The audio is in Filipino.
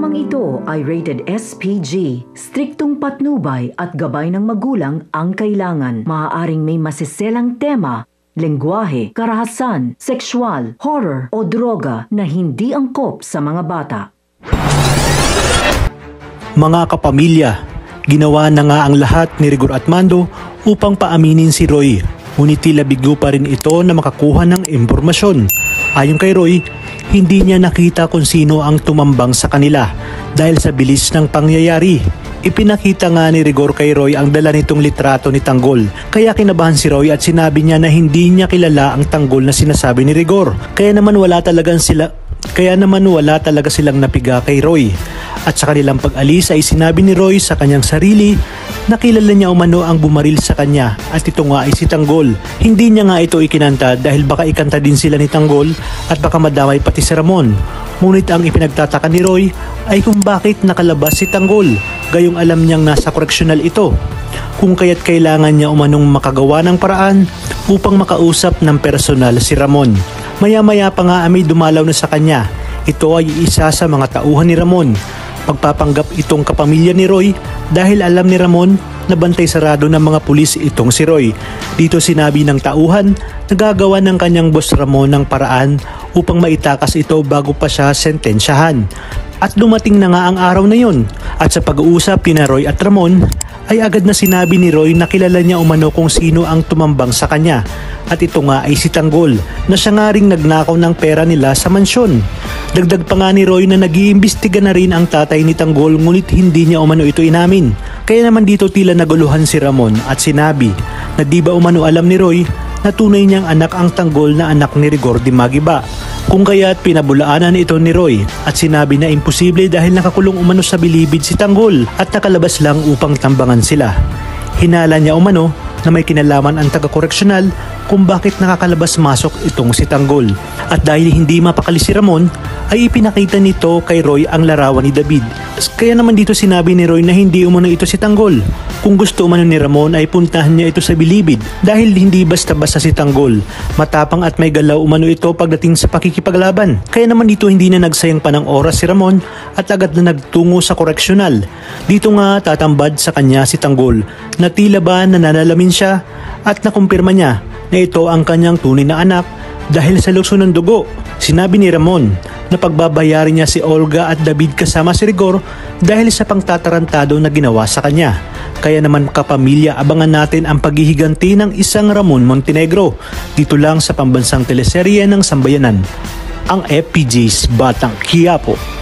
Programang ito ay rated SPG. Striktong patnubay at gabay ng magulang ang kailangan. Maaaring may masiselang tema, lengguwahe, karahasan, sexual, horror o droga na hindi angkop sa mga bata. Mga kapamilya, ginawa na nga ang lahat ni Rigor at Mando upang paaminin si Roy. Ngunit tila bigo pa rin ito na makakuha ng impormasyon. Ayon kay Roy, hindi niya nakita kung sino ang tumambang sa kanila dahil sa bilis ng pangyayari. Ipinakita nga ni Rigor kay Roy ang dala nitong litrato ni Tanggol. Kaya kinabahan si Roy at sinabi niya na hindi niya kilala ang Tanggol na sinasabi ni Rigor. Kaya naman wala talaga silang napiga kay Roy. At sa kanilang pag-alis ay sinabi ni Roy sa kanyang sarili na kilala niya umano ang bumaril sa kanya at ito nga ay si Tanggol. Hindi niya nga ito ikinanta dahil baka ikanta din sila ni Tanggol at baka madamay pati si Ramon. Ngunit ang ipinagtataka ni Roy ay kung bakit nakalabas si Tanggol, gayong alam niyang nasa koreksyonal ito. Kung kaya't kailangan niya umanong makagawa ng paraan upang makausap ng personal si Ramon. Maya-maya pa nga may dumalaw na sa kanya. Ito ay isa sa mga tauhan ni Ramon. Pagpapanggap itong kapamilya ni Roy dahil alam ni Ramon na bantay sarado ng mga pulis itong si Roy. Dito sinabi ng tauhan na gagawa ng kanyang boss Ramon ng paraan upang maitakas ito bago pa siya sentensyahan. At dumating na nga ang araw na yun. At sa pag-uusap ni Roy at Ramon ay agad na sinabi ni Roy na kilala niya umano kung sino ang tumambang sa kanya. At ito nga ay si Tanggol na siya nga ring nagnakaw ng pera nila sa mansyon. Dagdag pa nga ni Roy na nag-iimbestiga na rin ang tatay ni Tanggol ngunit hindi niya umano ito inamin. Kaya naman dito tila naguluhan si Ramon at sinabi na di ba umano alam ni Roy na tunay niyang anak ang Tanggol na anak ni Rigor de Magiba. Kung kaya't pinabulaanan ito ni Roy at sinabi na imposible dahil nakakulong umano sa bilibid si Tanggol at nakalabas lang upang tambangan sila. Hinala niya umano na may kinalaman ang taga-koreksyonal kung bakit nakakalabas-masok itong si Tanggol. At dahil hindi mapakali si Ramon, ay ipinakita nito kay Roy ang larawan ni David. Kaya naman dito sinabi ni Roy na hindi umano ito si Tanggol. Kung gusto umano ni Ramon ay puntahan niya ito sa bilibid dahil hindi basta-basta si Tanggol. Matapang at may galaw umano ito pagdating sa pakikipaglaban. Kaya naman dito hindi na nagsayang pa ng oras si Ramon at agad na nagtungo sa koreksyonal. Dito nga tatambad sa kanya si Tanggol na tila ba nananalamin siya at nakumpirma niya na ito ang kanyang tunay na anak dahil sa lukso ng dugo. Sinabi ni Ramon na pagbabayarin niya si Olga at David kasama si Rigor dahil sa pangtatarantado na ginawa sa kanya. Kaya naman kapamilya, abangan natin ang paghihiganti ng isang Ramon Montenegro dito lang sa pambansang teleserye ng Sambayanan, ang FPJ's Batang Quiapo.